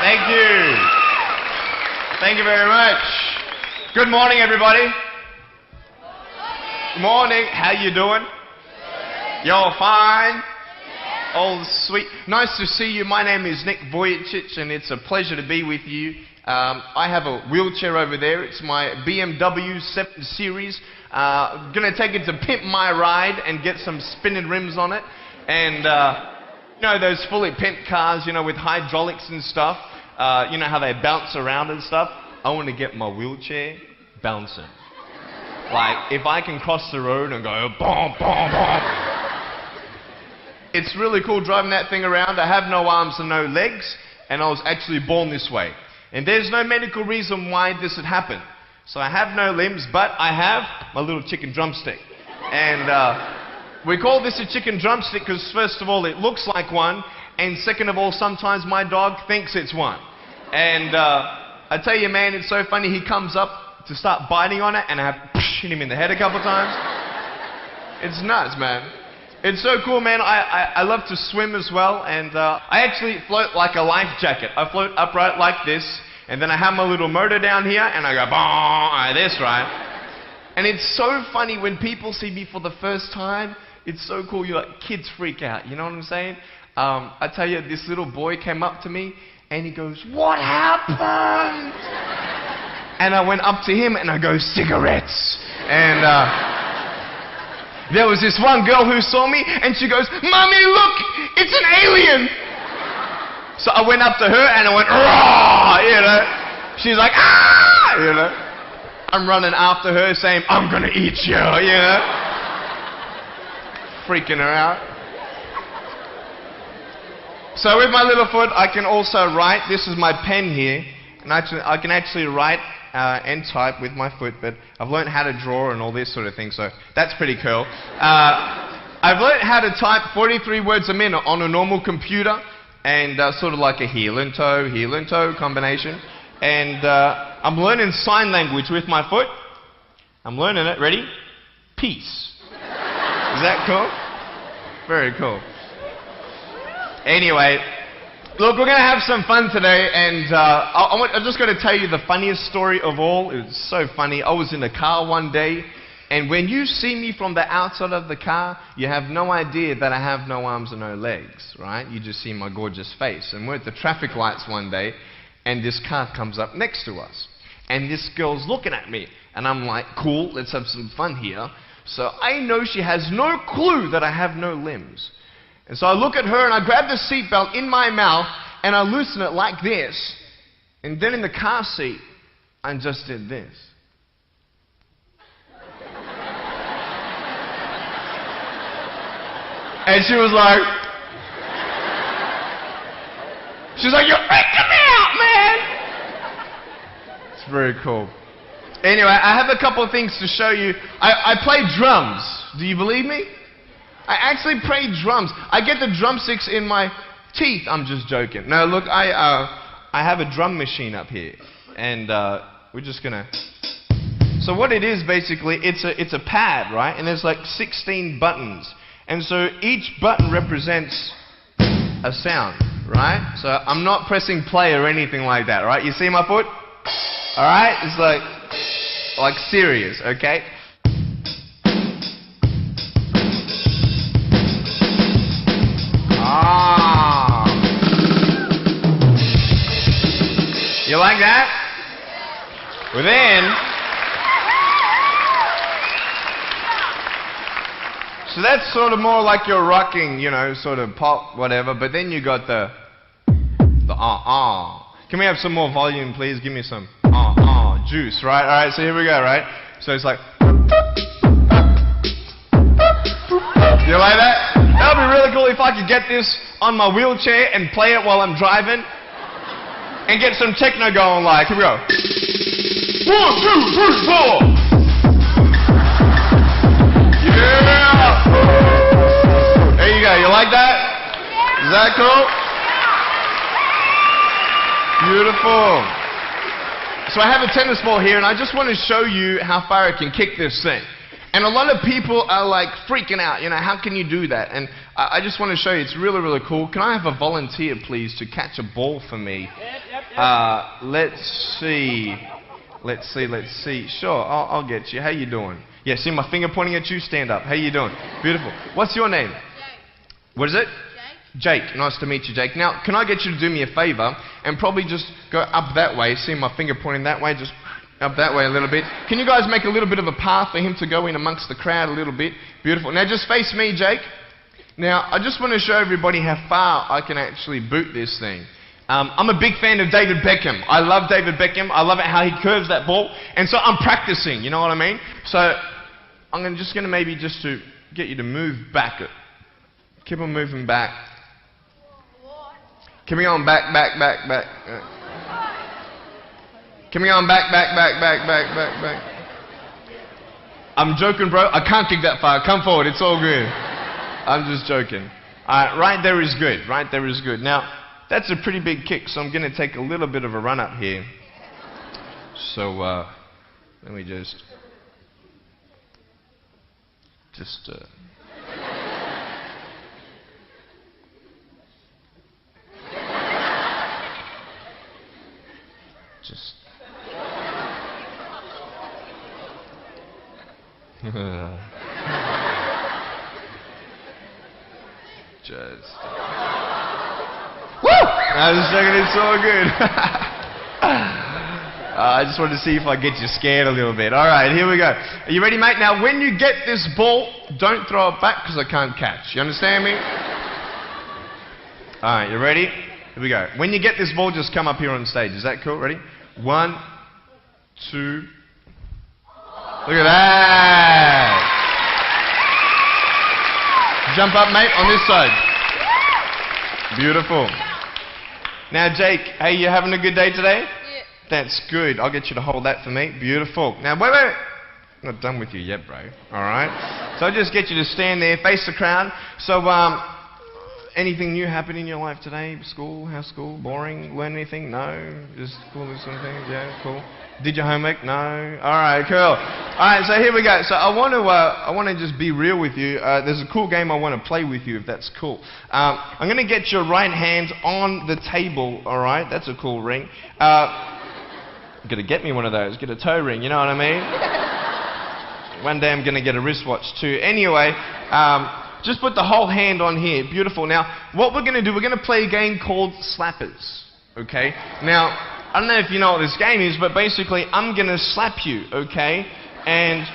Thank you. Thank you very much. Good morning, everybody. Good morning. How you doing? Y'all fine? Oh, sweet. Nice to see you. My name is Nick Vujicic, and it's a pleasure to be with you. I have a wheelchair over there. It's my BMW 7 Series. Gonna take it to pimp my ride and get some spinning rims on it. And, you know, those fully pimped cars, you know, with hydraulics and stuff. You know how they bounce around and stuff? I want to get my wheelchair bouncing. Like, if I can cross the road and go, boom, boom, boom. It's really cool driving that thing around. I have no arms and no legs, and I was actually born this way. And there's no medical reason why this had happened. So I have no limbs, but I have my little chicken drumstick. And we call this a chicken drumstick because, first of all, it looks like one, and second of all, sometimes my dog thinks it's one. And I tell you, man, it's so funny. He comes up to start biting on it, and I have to hit him in the head a couple times. It's nuts, man. It's so cool, man. I love to swim as well, and I actually float like a life jacket. I float upright like this, and then I have my little motor down here, and I go, like this, right? And it's so funny when people see me for the first time. It's so cool. You're like, kids freak out, you know what I'm saying? I tell you, this little boy came up to me, and he goes, "What happened?" And I went up to him, and I go, "Cigarettes." And there was this one girl who saw me, and she goes, "Mommy, look, it's an alien." So I went up to her, and I went, "Raw," you know. She's like, "Ah," you know. I'm running after her, saying, "I'm gonna eat you," you know. Freaking her out. So with my little foot, I can also write. This is my pen here, and I can actually write and type with my foot, but I've learned how to draw and all this sort of thing, so that's pretty cool. I've learned how to type 43 words a minute on a normal computer, and sort of like a heel and toe combination. And I'm learning sign language with my foot. I'm learning it. Ready? Peace. Is that cool? Very cool. Anyway, look, we're going to have some fun today, and I'm just going to tell you the funniest story of all. It was so funny. I was in a car one day, and when you see me from the outside of the car, you have no idea that I have no arms and no legs, right? You just see my gorgeous face. And we're at the traffic lights one day, and this car comes up next to us. And this girl's looking at me, and I'm like, cool, let's have some fun here. So I know she has no clue that I have no limbs. And so I look at her, and I grab the seatbelt in my mouth, and I loosen it like this. And then in the car seat, I just did this. And she was like, "You're freaking me out, man!" It's very cool. Anyway, I have a couple of things to show you. I play drums. Do you believe me? I actually play drums. I get the drumsticks in my teeth. I'm just joking. No, look, I have a drum machine up here, and we're just gonna. So what it is basically, it's a pad, right? And there's like 16 buttons, and so each button represents a sound, right? So I'm not pressing play or anything like that, right? You see my foot? All right, it's like serious, okay? You like that? Well then, so that's sort of more like your rocking, you know, sort of pop, whatever, but then you got the Can we have some more volume, please? Give me some juice, right? Alright, so here we go, right? So it's like, you like that? That would be really cool if I could get this on my wheelchair and play it while I'm driving. And get some techno going, like, here we go. 1, 2, 3, 4. Yeah! There you go, you like that? Is that cool? Beautiful. So I have a tennis ball here, and I just want to show you how far I can kick this thing. And a lot of people are like freaking out, you know, how can you do that? And I just want to show you, it's really, really cool. Can I have a volunteer, please, to catch a ball for me? Let's see. Sure, I'll get you. How you doing? Yeah, see my finger pointing at you? Stand up. How you doing? Beautiful. What's your name? Jake. What is it? Jake. Nice to meet you, Jake. Now, can I get you to do me a favor and probably just go up that way? See my finger pointing that way? Just up that way a little bit. Can you guys make a little bit of a path for him to go in amongst the crowd a little bit? Beautiful. Now, just face me, Jake. Now, I just want to show everybody how far I can actually boot this thing. I'm a big fan of David Beckham. I love David Beckham. I love it how he curves that ball. And so I'm practicing, you know what I mean? So I'm just going to maybe just to get you to move back. Keep on moving back. Keep on back. Keep on back. I'm joking, bro. I can't kick that far. Come forward. It's all good. I'm just joking. Right there is good. Right there is good. Now, that's a pretty big kick, so I'm going to take a little bit of a run up here. So, let me just just Woo! I was checking, it's so good. I just wanted to see if I get you scared a little bit. All right, here we go. Are you ready, mate? Now, when you get this ball, don't throw it back because I can't catch. You understand me? All right, you ready? Here we go. When you get this ball, just come up here on stage. Is that cool? Ready? 1, 2. Look at that. Jump up, mate, on this side. Beautiful. Now, Jake, hey, you having a good day today? Yeah. That's good. I'll get you to hold that for me. Beautiful. Now, wait. I'm not done with you yet, bro. All right? So I'll just get you to stand there, face the crowd. So, anything new happen in your life today? School? How's school? Boring? Learn anything? No? Just cool or something? Yeah, cool. Did your homework? No? Alright, cool. Alright, so here we go. So I want to just be real with you. There's a cool game I want to play with you, if that's cool. I'm going to get your right hand on the table, alright? That's a cool ring. You're going to get me one of those. Get a toe ring, you know what I mean? One day I'm going to get a wristwatch too. Anyway, just put the whole hand on here. Beautiful. Now, what we're going to do, we're going to play a game called Slappers. Okay? Now, I don't know if you know what this game is, but basically, I'm going to slap you, okay? And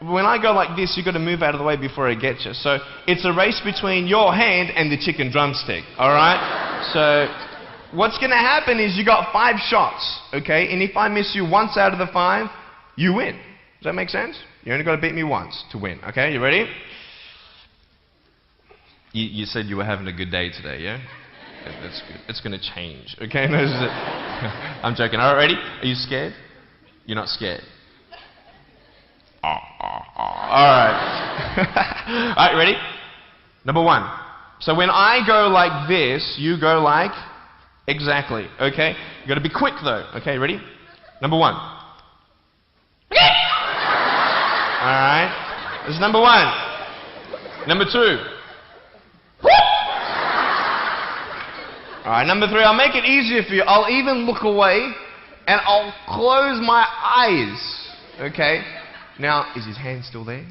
when I go like this, you've got to move out of the way before I get you. So, it's a race between your hand and the chicken drumstick, alright? So, what's going to happen is you got 5 shots, okay? And if I miss you once out of the 5, you win. Does that make sense? You only got to beat me once to win, okay? You ready? You said you were having a good day today, yeah? That's good. It's going to change, okay? I'm joking. All right, ready? Are you scared? You're not scared. All right. All right, ready? Number 1. So when I go like this, you go like exactly, okay? You got to be quick though. Okay, ready? Number 1. All right. This is number 1. Number 2. Alright, number 3, I'll make it easier for you. I'll even look away and I'll close my eyes. Okay? Now, is his hand still there?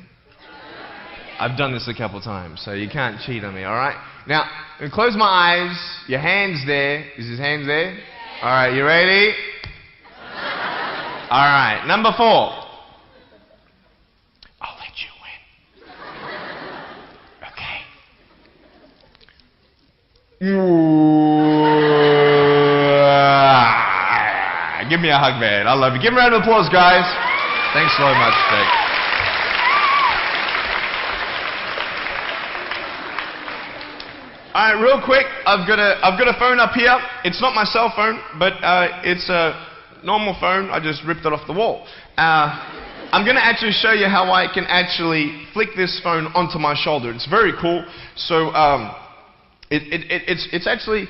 I've done this a couple times, so you can't cheat on me, alright? Now, I'm close my eyes. Your hand's there. Is his hand there? Alright, you ready? Alright, number 4. I'll let you win. Okay. Give me a hug, man. I love you. Give me a round of applause, guys. Thanks so much, Jake. All right, real quick. I've got a phone up here. It's not my cell phone, but it's a normal phone. I just ripped it off the wall. I'm going to actually show you how I can actually flick this phone onto my shoulder. It's very cool. So it's actually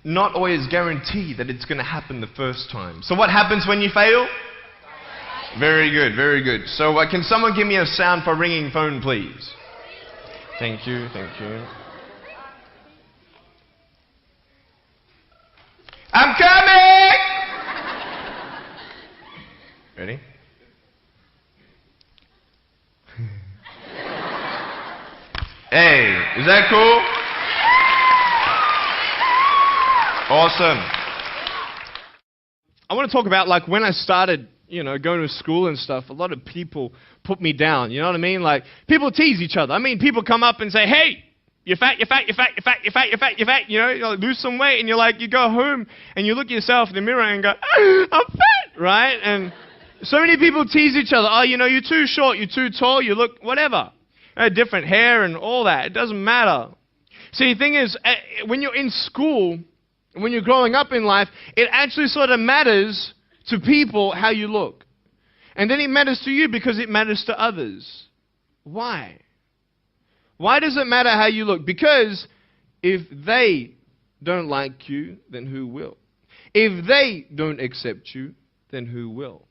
not always guaranteed that it's going to happen the first time. So what happens when you fail? Very good, very good. So can someone give me a sound for ringing phone, please? Thank you, thank you. I'm coming! Ready? Hey, is that cool? Awesome. I want to talk about like when I started, going to school and stuff, a lot of people put me down, you know what I mean? Like people tease each other. I mean, people come up and say, hey, you're fat, you're fat, you're fat, you're fat, you're fat, you're fat, you're fat, you like, lose some weight, and you go home and you look at yourself in the mirror and go, I'm fat, right? And so many people tease each other. Oh, you're too short, you're too tall, you look whatever. Different hair and all that. It doesn't matter. See, the thing is, when you're in school, when you're growing up in life, it actually sort of matters to people how you look. And then it matters to you because it matters to others. Why? Why does it matter how you look? Because if they don't like you, then who will? If they don't accept you, then who will?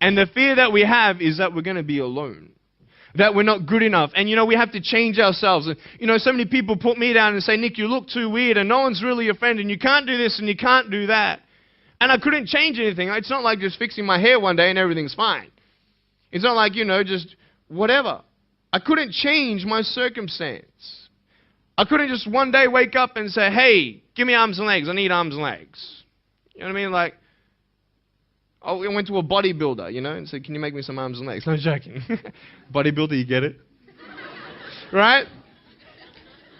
And the fear that we have is that we're going to be alone. That we're not good enough. And, we have to change ourselves. And, so many people put me down and say, Nick, you look too weird and no one's really your friend and you can't do this and you can't do that. And I couldn't change anything. It's not like just fixing my hair one day and everything's fine. It's not like, just whatever. I couldn't change my circumstance. I couldn't just one day wake up and say, hey, give me arms and legs. I need arms and legs. You know what I mean? Like, I went to a bodybuilder, and said, can you make me some arms and legs? No joking. Bodybuilder, you get it? Right?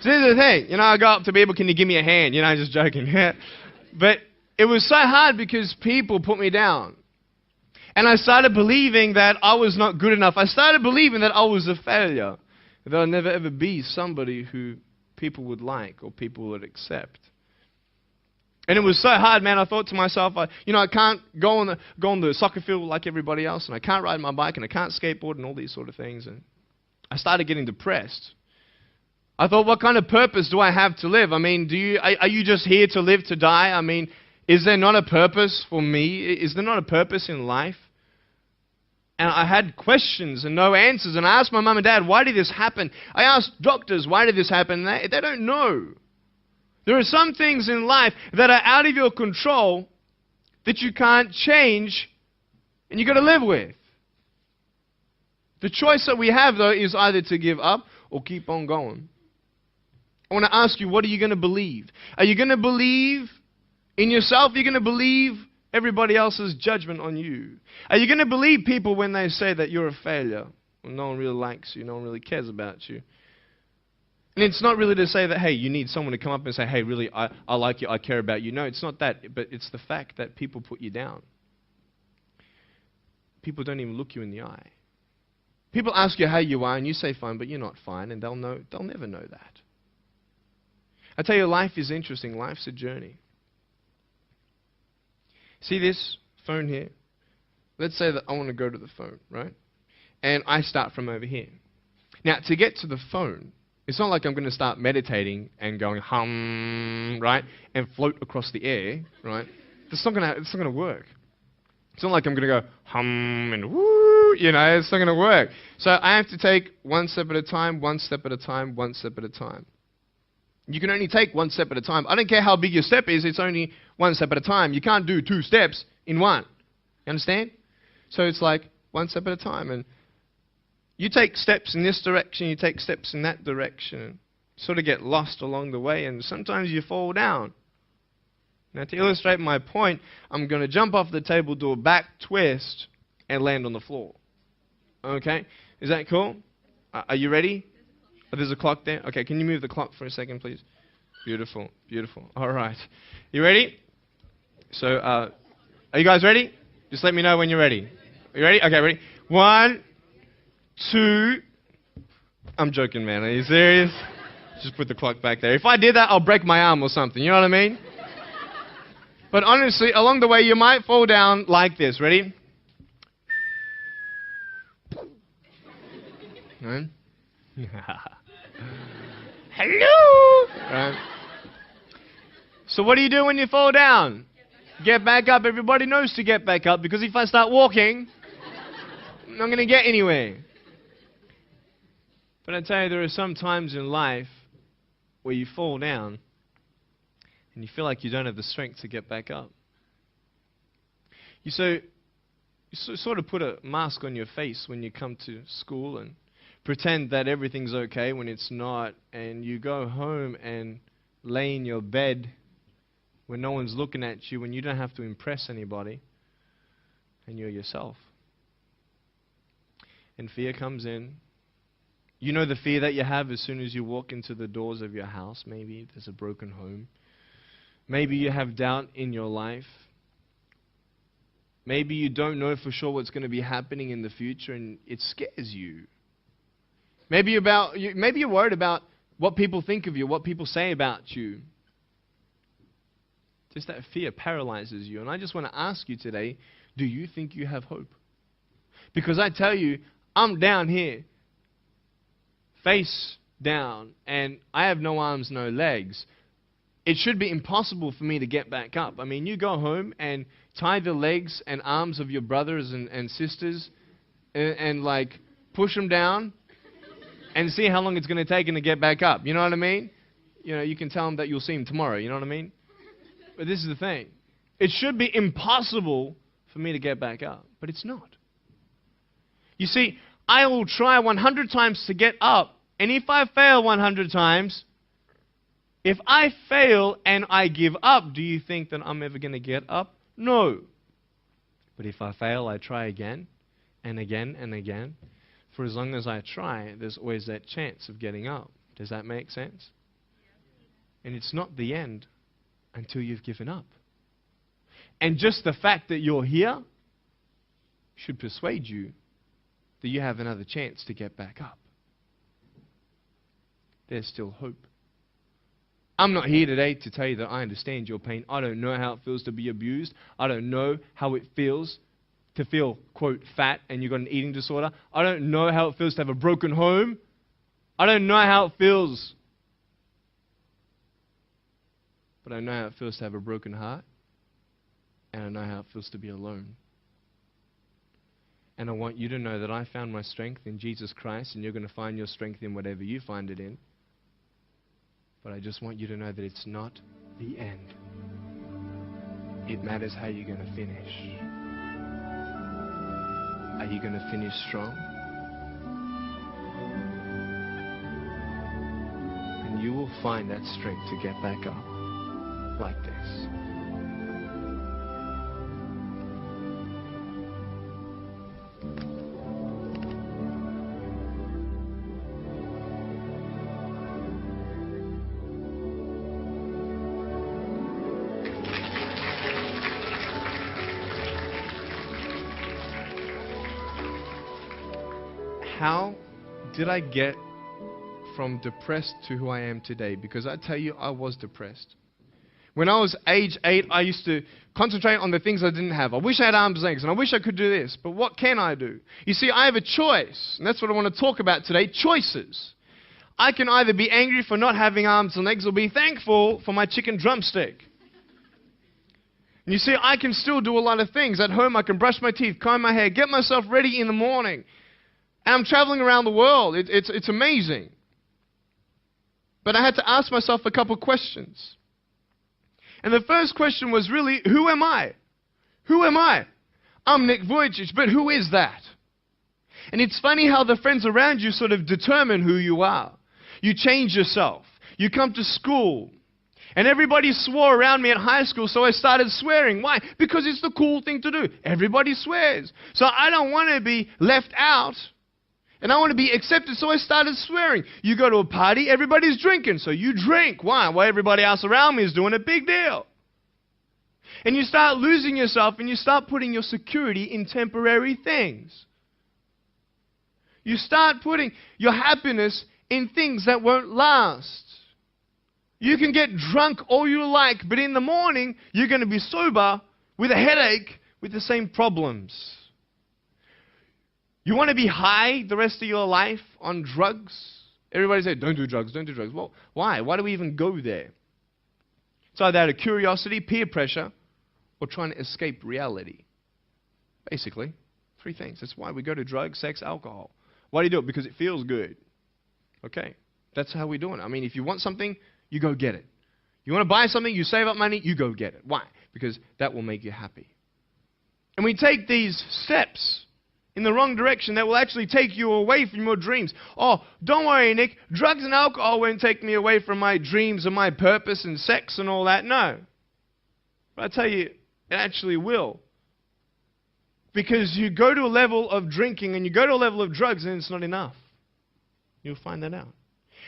So here's the thing. I go up to people, can you give me a hand? Just joking. But it was so hard because people put me down. And I started believing that I was not good enough. I started believing that I was a failure. That I'd never ever be somebody who people would like or people would accept. And it was so hard, man. I thought to myself, I can't go on the soccer field like everybody else, and I can't ride my bike, and I can't skateboard, and all these sort of things. And I started getting depressed. I thought, what kind of purpose do I have to live? I mean, are you just here to live to die? I mean, is there not a purpose for me? Is there not a purpose in life? And I had questions and no answers. And I asked my mum and dad, why did this happen? I asked doctors, why did this happen? They don't know. There are some things in life that are out of your control that you can't change and you've got to live with. The choice that we have, though, is either to give up or keep on going. I want to ask you, what are you going to believe? Are you going to believe in yourself? Are you going to believe everybody else's judgment on you? Are you going to believe people when they say that you're a failure? Well, no one really likes you, no one really cares about you. And it's not really to say that, hey, you need someone to come up and say, hey, really, I like you, I care about you. No, it's not that, but it's the fact that people put you down. People don't even look you in the eye. People ask you how you are, and you say fine, but you're not fine, and they'll never know that. I tell you, life is interesting. Life's a journey. See this phone here? Let's say that I want to go to the phone, right? And I start from over here. Now, to get to the phone, it's not like I'm going to start meditating and going hum, right, and float across the air, right? It's not going to work. It's not like I'm going to go hum and woo, it's not going to work. So I have to take one step at a time, one step at a time, one step at a time. You can only take one step at a time. I don't care how big your step is, it's only one step at a time. You can't do two steps in one. You understand? So it's like one step at a time. And you take steps in this direction, you take steps in that direction. Sort of get lost along the way, and sometimes you fall down. Now, to illustrate my point, I'm going to jump off the table, do a back twist, and land on the floor. Okay? Is that cool? Are you ready? Oh, there's a clock there? Okay, can you move the clock for a second, please? Beautiful, beautiful. All right. You ready? So, are you guys ready? Just let me know when you're ready. Are you ready? Okay, ready? 1, 2. I'm joking, man. Are you serious? Just put the clock back there. If I did that, I'll break my arm or something. You know what I mean? But honestly, along the way, you might fall down like this. Ready? Right? Hello! Right. So what do you do when you fall down? Get back up. Everybody knows to get back up, because if I start walking, I'm not going to get anywhere. But I tell you, there are some times in life where you fall down and you feel like you don't have the strength to get back up. You sort of put a mask on your face when you come to school and pretend that everything's okay when it's not, and you go home and lay in your bed when no one's looking at you, when you don't have to impress anybody, and you're yourself. And fear comes in. You know the fear that you have as soon as you walk into the doors of your house. Maybe there's a broken home. Maybe you have doubt in your life. Maybe you don't know for sure what's going to be happening in the future, and it scares you. Maybe you're worried about what people think of you, what people say about you. Just that fear paralyzes you. And I just want to ask you today, do you think you have hope? Because I tell you, I'm down here, face down, and I have no arms, no legs. It should be impossible for me to get back up. I mean, you go home and tie the legs and arms of your brothers and sisters and like push them down and see how long it's going to take them to get back up. You know what I mean? You know, you can tell them that you'll see them tomorrow. You know what I mean? But this is the thing. It should be impossible for me to get back up, but it's not. You see, I will try 100 times to get up, and if I fail 100 times, if I fail and I give up, do you think that I'm ever going to get up? No. But if I fail, I try again and again and again. For as long as I try, there's always that chance of getting up. Does that make sense? And it's not the end until you've given up. And just the fact that you're here should persuade you that you have another chance to get back up. There's still hope. I'm not here today to tell you that I understand your pain. I don't know how it feels to be abused. I don't know how it feels to feel, quote, fat and you've got an eating disorder. I don't know how it feels to have a broken home. I don't know how it feels. But I know how it feels to have a broken heart. And I know how it feels to be alone. And I want you to know that I found my strength in Jesus Christ, and you're going to find your strength in whatever you find it in. But I just want you to know that it's not the end. It matters how you're going to finish. Are you going to finish strong? And you will find that strength to get back up like this. How did I get from depressed to who I am today? Because I tell you, I was depressed. When I was age 8, I used to concentrate on the things I didn't have. I wish I had arms and legs, and I wish I could do this, but what can I do? You see, I have a choice, and that's what I want to talk about today, choices. I can either be angry for not having arms and legs or be thankful for my chicken drumstick. And you see, I can still do a lot of things. At home, I can brush my teeth, comb my hair, get myself ready in the morning. And I'm traveling around the world. It's amazing. But I had to ask myself a couple questions. And the first question was really, who am I? Who am I? I'm Nick Vujicic, but who is that? And it's funny how the friends around you sort of determine who you are. You change yourself. You come to school. And everybody swore around me at high school, so I started swearing. Why? Because it's the cool thing to do. Everybody swears. So I don't want to be left out. And I want to be accepted, so I started swearing. You go to a party, everybody's drinking, so you drink. Why? Well, everybody else around me is doing a big deal. And you start losing yourself, and you start putting your security in temporary things. You start putting your happiness in things that won't last. You can get drunk all you like, but in the morning, you're going to be sober with a headache with the same problems. You want to be high the rest of your life on drugs? Everybody says, don't do drugs, don't do drugs. Well, why? Why do we even go there? It's either out of curiosity, peer pressure, or trying to escape reality. Basically. 3 things. That's why we go to drugs, sex, alcohol. Why do you do it? Because it feels good. Okay. That's how we do it. I mean, if you want something, you go get it. You want to buy something, you save up money, you go get it. Why? Because that will make you happy. And we take these steps in the wrong direction that will actually take you away from your dreams. Oh, don't worry, Nick. Drugs and alcohol won't take me away from my dreams and my purpose and sex and all that. No. But I tell you, it actually will. Because you go to a level of drinking and you go to a level of drugs and it's not enough. You'll find that out.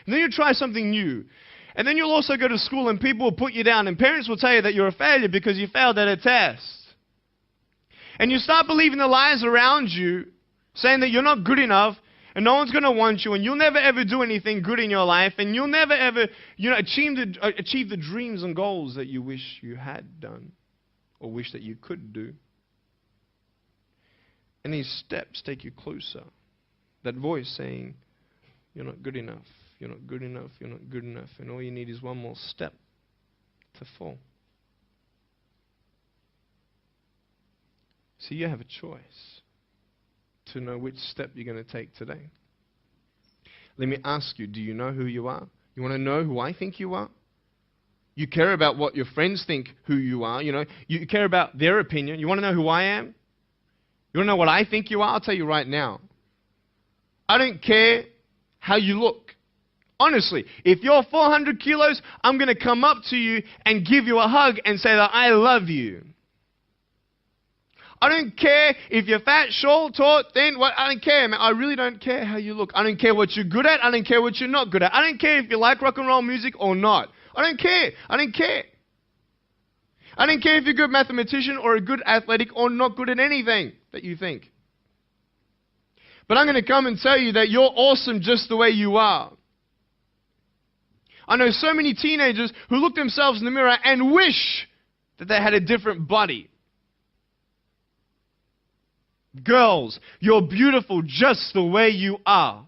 And then you try something new. And then you'll also go to school and people will put you down and parents will tell you that you're a failure because you failed at a test. And you start believing the lies around you, saying that you're not good enough and no one's going to want you and you'll never ever do anything good in your life and you'll never ever achieve the dreams and goals that you wish you had done or wish that you could do. And these steps take you closer. That voice saying, you're not good enough. You're not good enough, you're not good enough. And all you need is one more step to fall. See, you have a choice to know which step you're going to take today. Let me ask you, do you know who you are? You want to know who I think you are? You care about what your friends think who you are. You care about their opinion. You want to know who I am? You want to know what I think you are? I'll tell you right now. I don't care how you look. Honestly, if you're 400 kilos, I'm going to come up to you and give you a hug and say that I love you. I don't care if you're fat, short, tall, thin. I don't care, man. I really don't care how you look. I don't care what you're good at. I don't care what you're not good at. I don't care if you like rock and roll music or not. I don't care. I don't care. I don't care if you're a good mathematician or a good athletic or not good at anything that you think. But I'm going to come and tell you that you're awesome just the way you are. I know so many teenagers who look themselves in the mirror and wish that they had a different body. Girls, you're beautiful just the way you are.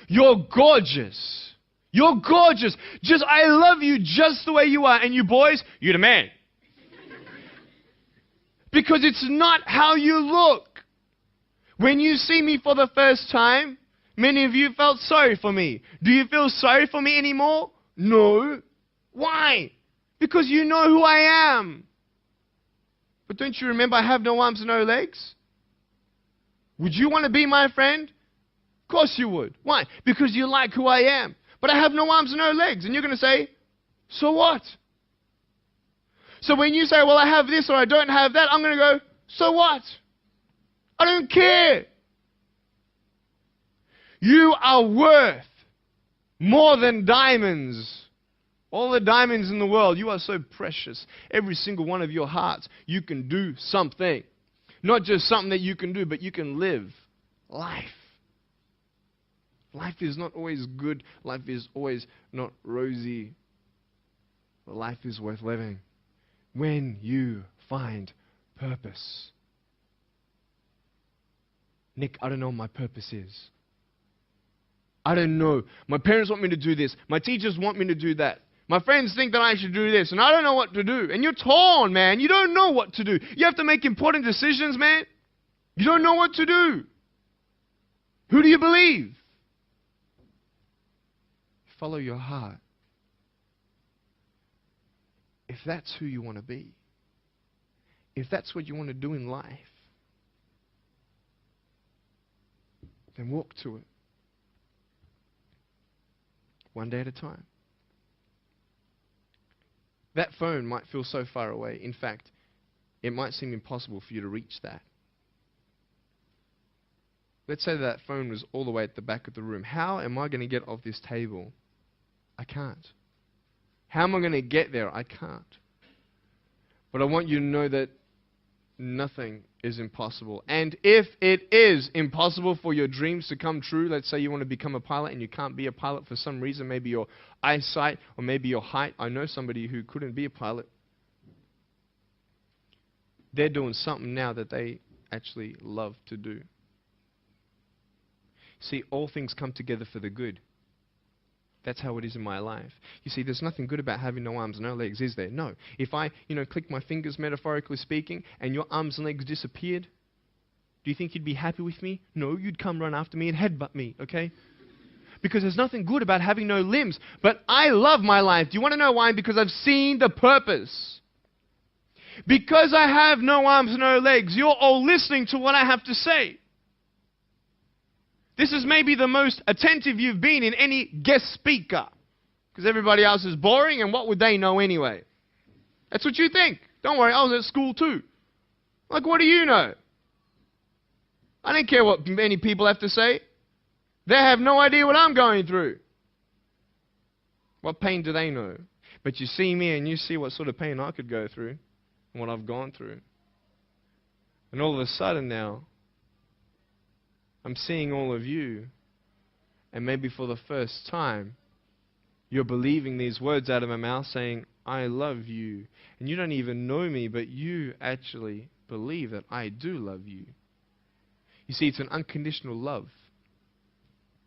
You're gorgeous. You're gorgeous. I love you just the way you are. And you boys, you're the man. Because it's not how you look. When you see me for the first time, many of you felt sorry for me. Do you feel sorry for me anymore? No. Why? Because you know who I am. But don't you remember I have no arms and no legs? Would you want to be my friend? Of course you would. Why? Because you like who I am. But I have no arms and no legs. And you're going to say, so what? So when you say, well, I have this or I don't have that, I'm going to go, so what? I don't care. You are worth more than diamonds. All the diamonds in the world, you are so precious. Every single one of your hearts, you can do something. Not just something that you can do, but you can live life. Life is not always good. Life is always not rosy. But life is worth living when you find purpose. Nick, I don't know what my purpose is. I don't know. My parents want me to do this. My teachers want me to do that. My friends think that I should do this, and I don't know what to do. And you're torn, man. You don't know what to do. You have to make important decisions, man. You don't know what to do. Who do you believe? Follow your heart. If that's who you want to be, if that's what you want to do in life, then walk to it. One day at a time. That phone might feel so far away. In fact, it might seem impossible for you to reach that. Let's say that phone was all the way at the back of the room. How am I going to get off this table? I can't. How am I going to get there? I can't. But I want you to know that nothing is impossible. And if it is impossible for your dreams to come true, let's say you want to become a pilot and you can't be a pilot for some reason, maybe your eyesight or maybe your height. I know somebody who couldn't be a pilot. They're doing something now that they actually love to do. See, all things come together for the good. That's how it is in my life. You see, there's nothing good about having no arms and no legs, is there? No. If I, click my fingers, metaphorically speaking, and your arms and legs disappeared, do Do you think you'd be happy with me? No, you'd come run after me and headbutt me, okay? Because there's nothing good about having no limbs. But I love my life. Do you want to know why? Because I've seen the purpose. Because I have no arms, no legs, you're all listening to what I have to say. This is maybe the most attentive you've been in any guest speaker. Because everybody else is boring, and what would they know anyway? That's what you think. Don't worry, I was at school too. Like, what do you know? I don't care what many people have to say. They have no idea what I'm going through. What pain do they know? But you see me and you see what sort of pain I could go through and what I've gone through. And all of a sudden now, I'm seeing all of you, and maybe for the first time, you're believing these words out of my mouth saying, I love you. And you don't even know me, but you actually believe that I do love you. You see, it's an unconditional love.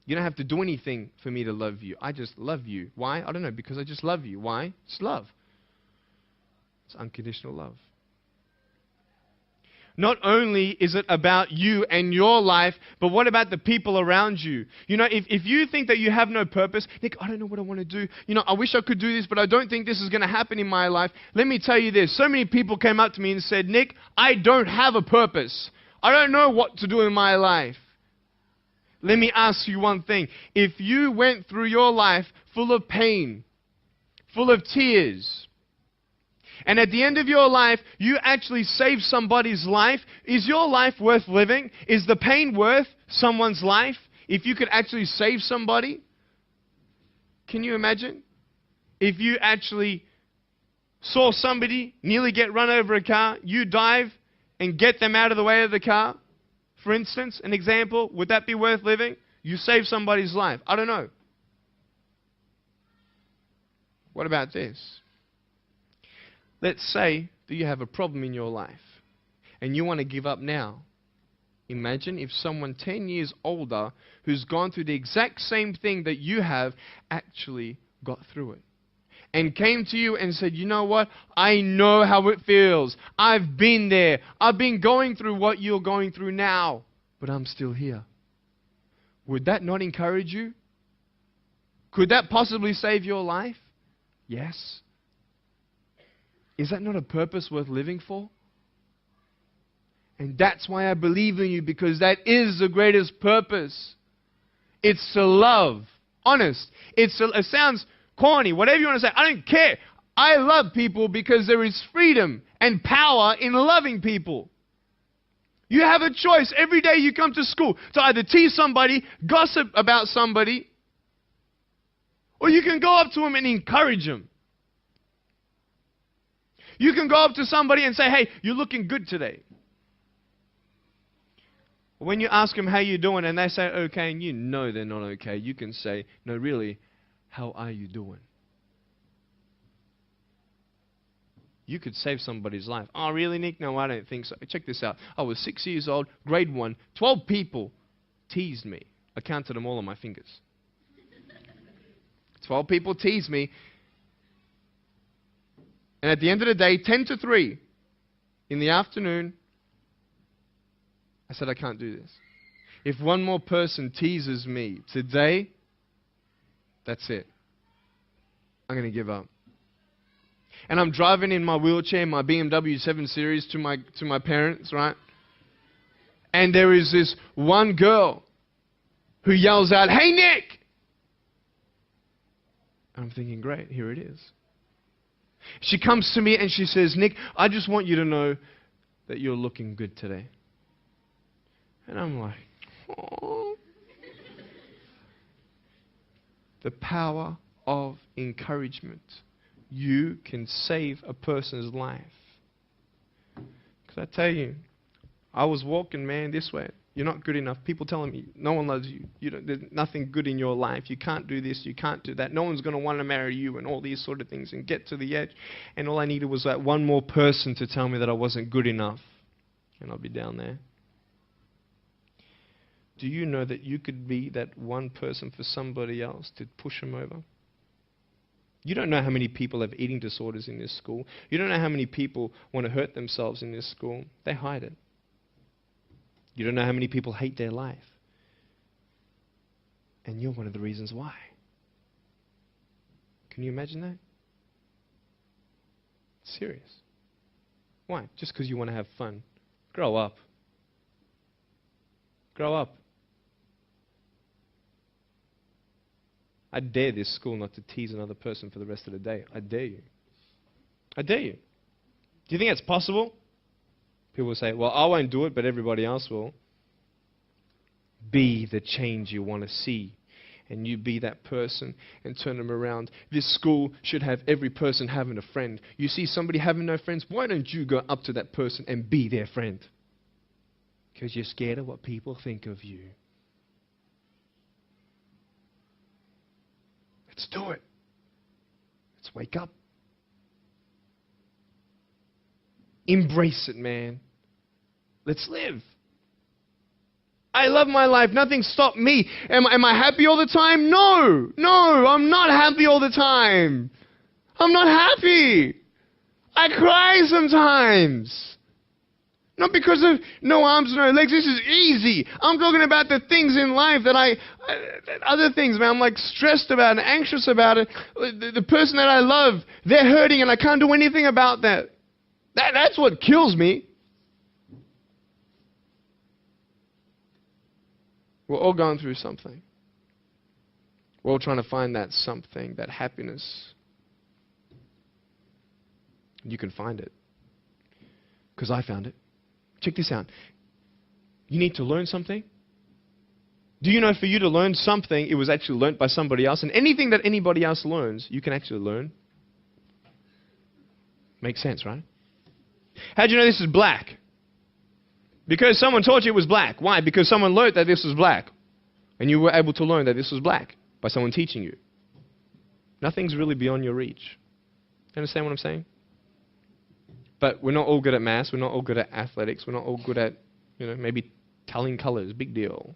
You don't have to do anything for me to love you. I just love you. Why? I don't know, because I just love you. Why? It's love. It's unconditional love. Not only is it about you and your life, but what about the people around you? You know, if you think that you have no purpose, Nick, I don't know what I want to do. You know, I wish I could do this, but I don't think this is going to happen in my life. Let me tell you this. So many people came up to me and said, Nick, I don't have a purpose. I don't know what to do in my life. Let me ask you one thing. If you went through your life full of pain, full of tears, and at the end of your life, you actually saved somebody's life, is your life worth living? Is the pain worth someone's life if you could actually save somebody? Can you imagine? If you actually saw somebody nearly get run over a car, you dive and get them out of the way of the car, for instance, an example, would that be worth living? You save somebody's life. I don't know. What about this? Let's say that you have a problem in your life and you want to give up now. Imagine if someone 10 years older who's gone through the exact same thing that you have actually got through it and came to you and said, you know what? I know how it feels. I've been there. I've been going through what you're going through now, but I'm still here. Would that not encourage you? Could that possibly save your life? Yes. Is that not a purpose worth living for? And that's why I believe in you, because that is the greatest purpose. It's to love. Honest. It sounds corny, whatever you want to say. I don't care. I love people because there is freedom and power in loving people. You have a choice every day you come to school to either tease somebody, gossip about somebody, or you can go up to them and encourage them. You can go up to somebody and say, hey, you're looking good today. When you ask them how you doing and they say okay, and you know they're not okay, you can say, no, really, how are you doing? You could save somebody's life. Oh, really, Nick? No, I don't think so. Check this out. I was 6 years old, grade 1. 12 people teased me. I counted them all on my fingers. 12 people teased me. And at the end of the day, 10 to 3 in the afternoon, I said, I can't do this. If one more person teases me today, that's it. I'm going to give up. And I'm driving in my wheelchair, my BMW 7 Series to my parents, right? And there is this one girl who yells out, hey, Nick! And I'm thinking, great, here it is. She comes to me and she says, Nick, I just want you to know that you're looking good today. And I'm like, oh. The power of encouragement. You can save a person's life. Because I tell you, I was walking, man, this way. You're not good enough. People telling me, no one loves you. There's nothing good in your life. You can't do this. You can't do that. No one's going to want to marry you and all these sort of things and get to the edge. And all I needed was that one more person to tell me that I wasn't good enough. And I'll be down there. Do you know that you could be that one person for somebody else to push them over? You don't know how many people have eating disorders in this school. You don't know how many people want to hurt themselves in this school. They hide it. You don't know how many people hate their life. And you're one of the reasons why. Can you imagine that? Serious. Why? Just because you want to have fun. Grow up. Grow up. I dare this school not to tease another person for the rest of the day. I dare you. I dare you. Do you think that's possible? People will say, well, I won't do it, but everybody else will. Be the change you want to see. And you be that person and turn them around. This school should have every person having a friend. You see somebody having no friends, why don't you go up to that person and be their friend? Because you're scared of what people think of you. Let's do it. Let's wake up. Embrace it, man. Let's live. I love my life. Nothing stopped me. Am I happy all the time? No. No, I'm not happy all the time. I'm not happy. I cry sometimes. Not because of no arms, no legs. This is easy. I'm talking about the things in life that other things, man. I'm like stressed about it, anxious about it. The person that I love, they're hurting and I can't do anything about that. That's what kills me. We're all going through something. We're all trying to find that something, that happiness. You can find it. Because I found it. Check this out. You need to learn something. Do you know for you to learn something, it was actually learnt by somebody else? And anything that anybody else learns, you can actually learn. Makes sense, right? How do you know this is black? Because someone taught you it was black. Why? Because someone learned that this was black. And you were able to learn that this was black by someone teaching you. Nothing's really beyond your reach. You understand what I'm saying? But we're not all good at maths. We're not all good at athletics. We're not all good at, maybe telling colors. Big deal.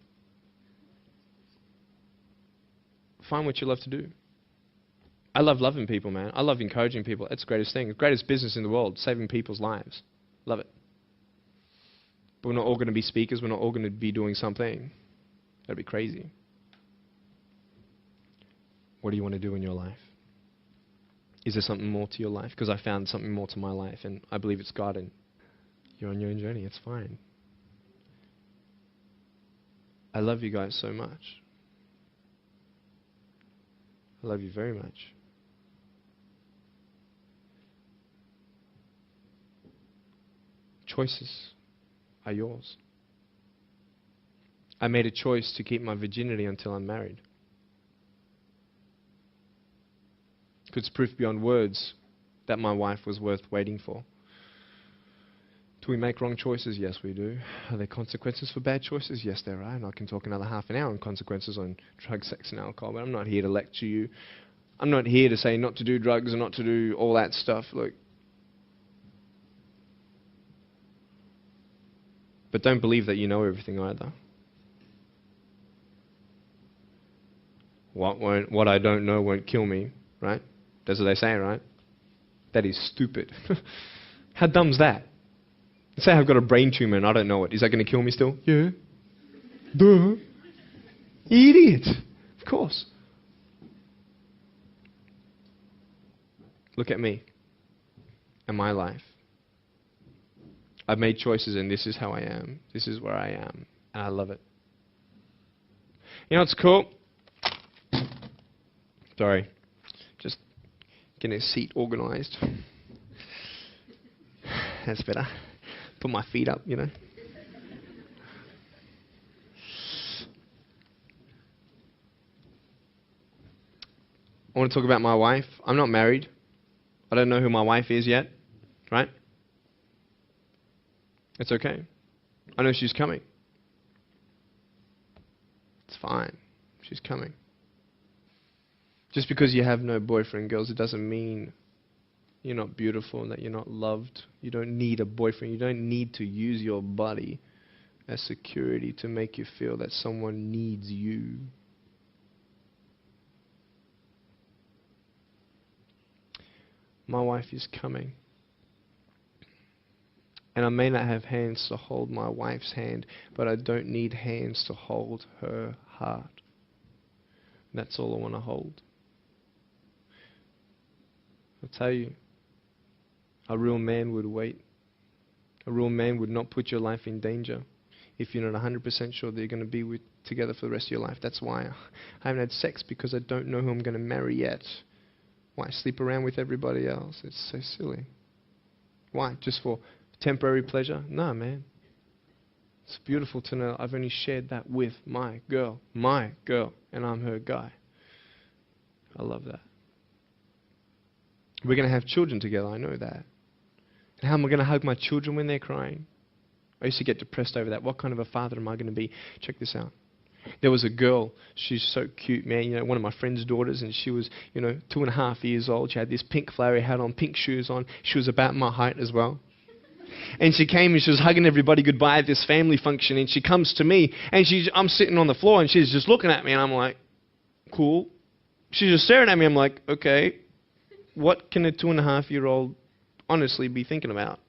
Find what you love to do. I love loving people, man. I love encouraging people. It's the greatest thing. The greatest business in the world, saving people's lives. Love it. But we're not all going to be speakers. We're not all going to be doing something. That'd be crazy. What do you want to do in your life? Is there something more to your life? Because I found something more to my life, and I believe it's God, and you're on your own journey. It's fine. I love you guys so much. I love you very much. Choices are yours. I made a choice to keep my virginity until I'm married. It's proof beyond words that my wife was worth waiting for. Do we make wrong choices? Yes, we do. Are there consequences for bad choices? Yes, there are. And I can talk another half an hour on consequences on drugs, sex, and alcohol, but I'm not here to lecture you. I'm not here to say not to do drugs and not to do all that stuff. Look. But don't believe that you know everything either. What I don't know won't kill me, right? That's what they say, right? That is stupid. How dumb's that? Let's say I've got a brain tumor and I don't know it. Is that going to kill me still? Yeah. Duh. Idiot. Of course. Look at me and my life. I've made choices and this is how I am. This is where I am. And I love it. You know what's cool? Sorry. Just getting a seat organized. That's better. Put my feet up, I want to talk about my wife. I'm not married. I don't know who my wife is yet, right? It's okay. I know she's coming. It's fine. She's coming. Just because you have no boyfriend, girls, it doesn't mean you're not beautiful and that you're not loved. You don't need a boyfriend. You don't need to use your body as security to make you feel that someone needs you. My wife is coming. And I may not have hands to hold my wife's hand, but I don't need hands to hold her heart. That's all I want to hold. I'll tell you, a real man would wait. A real man would not put your life in danger if you're not 100% sure that you're going to be together for the rest of your life. That's why I haven't had sex, because I don't know who I'm going to marry yet. Why sleep around with everybody else? It's so silly. Why? Just for temporary pleasure? No, man. It's beautiful to know I've only shared that with my girl, and I'm her guy. I love that. We're going to have children together, I know that. And how am I going to hug my children when they're crying? I used to get depressed over that. What kind of a father am I going to be? Check this out. There was a girl, she's so cute, man, one of my friend's daughters, and she was, 2.5 years old. She had this pink flowery hat on, pink shoes on. She was about my height as well. And she came and she was hugging everybody goodbye at this family function, and she comes to me, and I'm sitting on the floor, and she's just looking at me, and I'm like, cool. She's just staring at me. I'm like, okay, what can a 2.5-year-old honestly be thinking about?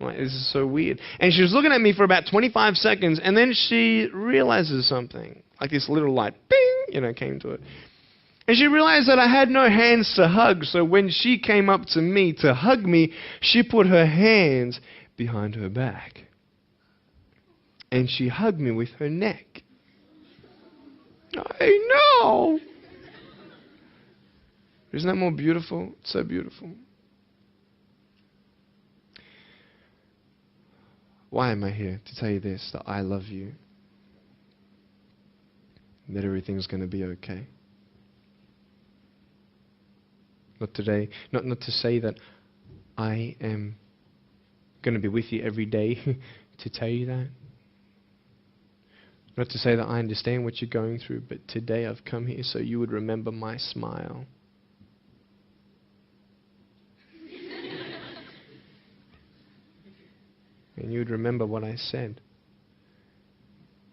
Like, this is so weird. And she was looking at me for about 25 seconds, and then she realizes something. Like this little light, bing, came to it. And she realized that I had no hands to hug, so when she came up to me to hug me, she put her hands behind her back. And she hugged me with her neck. I know! Isn't that more beautiful? It's so beautiful. Why am I here? To tell you this, that I love you. That everything's going to be okay. Not today, not to say that I am going to be with you every day to tell you that. Not to say that I understand what you're going through, but today I've come here so you would remember my smile. And you would remember what I said.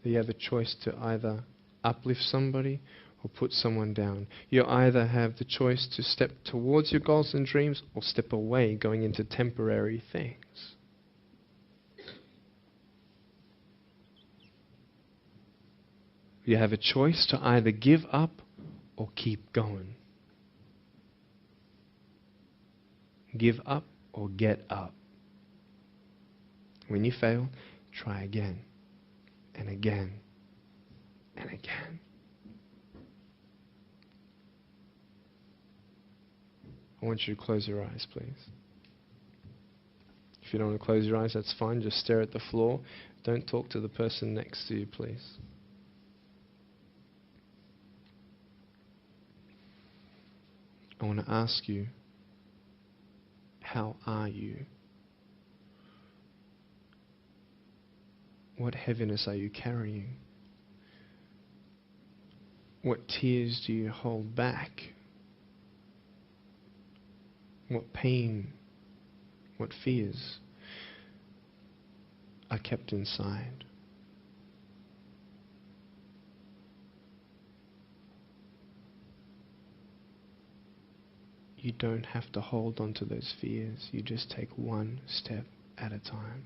That you have a choice to either uplift somebody or put someone down. You either have the choice to step towards your goals and dreams or step away, going into temporary things. You have a choice to either give up or keep going. Give up or get up. When you fail, try again and again and again. I want you to close your eyes, please. If you don't want to close your eyes, that's fine. Just stare at the floor. Don't talk to the person next to you, please. I want to ask you, how are you? What heaviness are you carrying? What tears do you hold back? What pain, what fears are kept inside? You don't have to hold on to those fears. You just take one step at a time.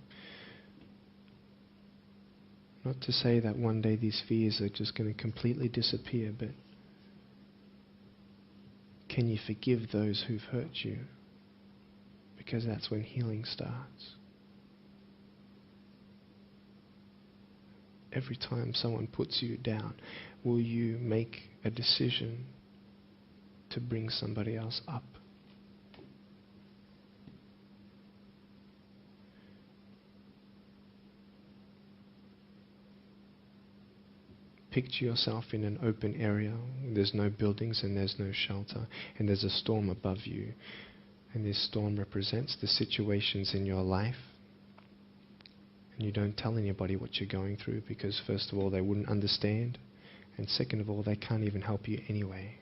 Not to say that one day these fears are just going to completely disappear, but can you forgive those who've hurt you? Because that's when healing starts. Every time someone puts you down, will you make a decision to bring somebody else up? Picture yourself in an open area. There's no buildings and there's no shelter, and there's a storm above you. And this storm represents the situations in your life. And you don't tell anybody what you're going through, because first of all, they wouldn't understand, and second of all, they can't even help you anyway.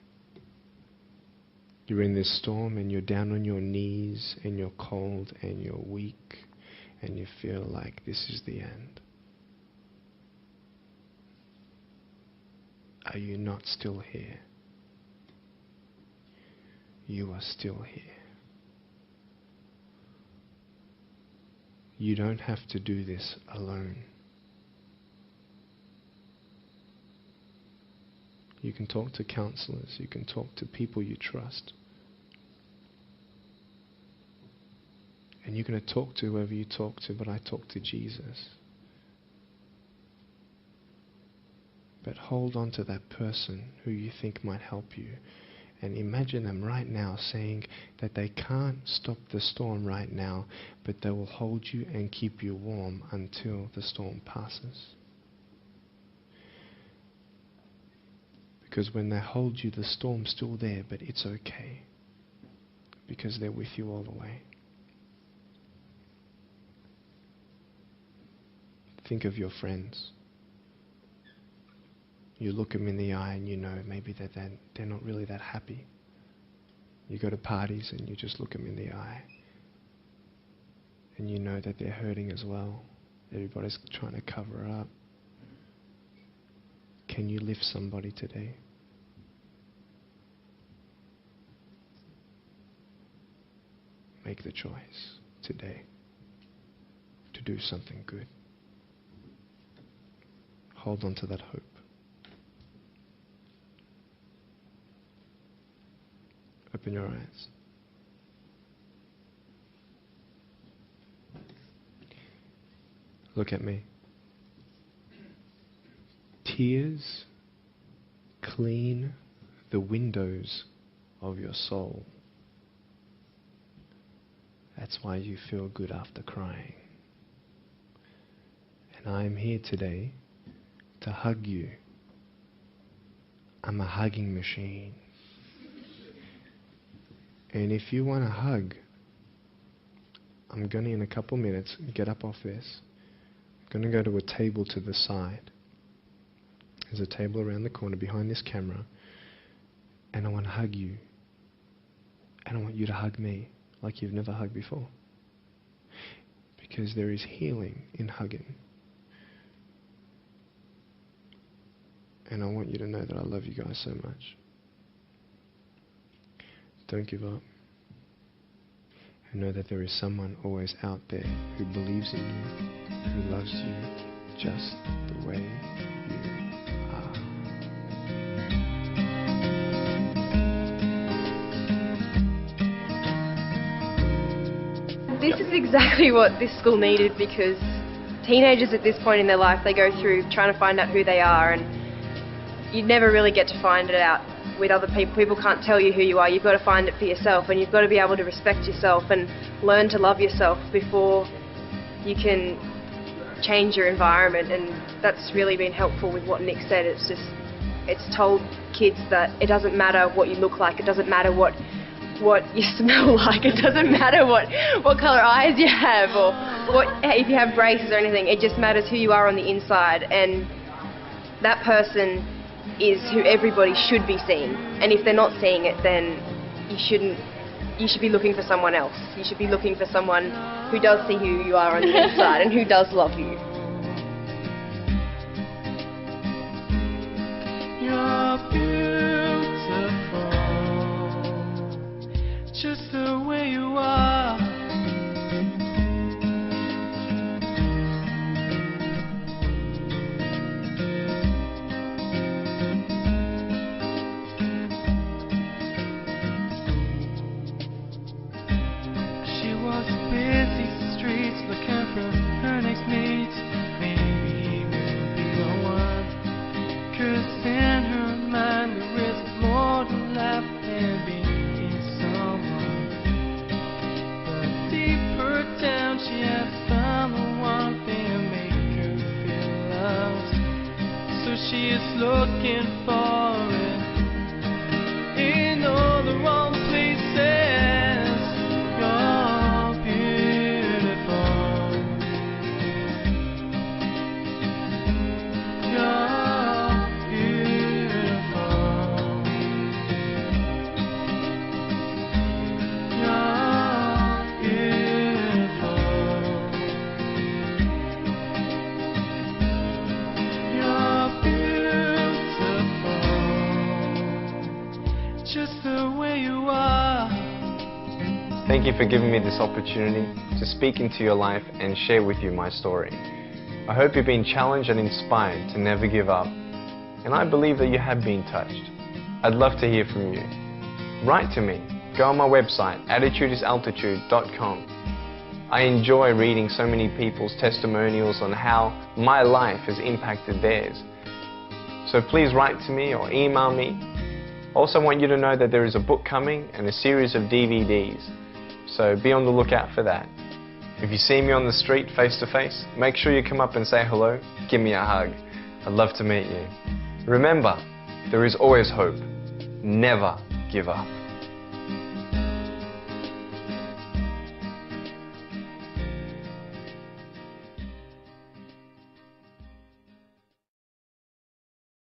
You're in this storm and you're down on your knees and you're cold and you're weak and you feel like this is the end. Are you not still here? You are still here. You don't have to do this alone. You can talk to counselors. You can talk to people you trust. And you're going to talk to whoever you talk to, but I talk to Jesus. But hold on to that person who you think might help you. And imagine them right now saying that they can't stop the storm right now, but they will hold you and keep you warm until the storm passes. Because when they hold you, the storm's still there, but it's okay. Because they're with you all the way. Think of your friends. You look them in the eye and you know maybe that they're not really that happy. You go to parties and you just look them in the eye. And you know that they're hurting as well. Everybody's trying to cover up. Can you lift somebody today? Make the choice today to do something good. Hold on to that hope. Open your eyes. Look at me. Tears clean the windows of your soul. That's why you feel good after crying. And I'm here today to hug you. I'm a hugging machine. And if you want a hug, I'm going to, in a couple minutes, get up off this. I'm going to go to a table to the side. There's a table around the corner behind this camera. And I want to hug you. And I want you to hug me like you've never hugged before. Because there is healing in hugging. And I want you to know that I love you guys so much. Don't give up. And know that there is someone always out there who believes in you, who loves you just the way you are. This is exactly what this school needed, because teenagers at this point in their life, they go through trying to find out who they are, and you never really get to find it out with other people. People can't tell you who you are. You've got to find it for yourself, and you've got to be able to respect yourself and learn to love yourself before you can change your environment. And that's really been helpful with what Nick said. It's told kids that it doesn't matter what you look like, it doesn't matter what you smell like, it doesn't matter what colour eyes you have, or if you have braces or anything. It just matters who you are on the inside, and that person is who everybody should be seeing. And if they're not seeing it, then you should be looking for someone else. You should be looking for someone who does see who you are on the inside and who does love you. You're beautiful, just the way you are. She is looking for it in all the wrong places. You're beautiful. You're beautiful. You're beautiful. You're beautiful. Thank you for giving me this opportunity to speak into your life and share with you my story. I hope you've been challenged and inspired to never give up, and I believe that you have been touched. I'd love to hear from you. Write to me. Go on my website, attitudesaltitude.com. I enjoy reading so many people's testimonials on how my life has impacted theirs. So please write to me or email me. Also want you to know that there is a book coming and a series of DVDs. So be on the lookout for that. If you see me on the street face to face, make sure you come up and say hello, give me a hug. I'd love to meet you. Remember, there is always hope. Never give up.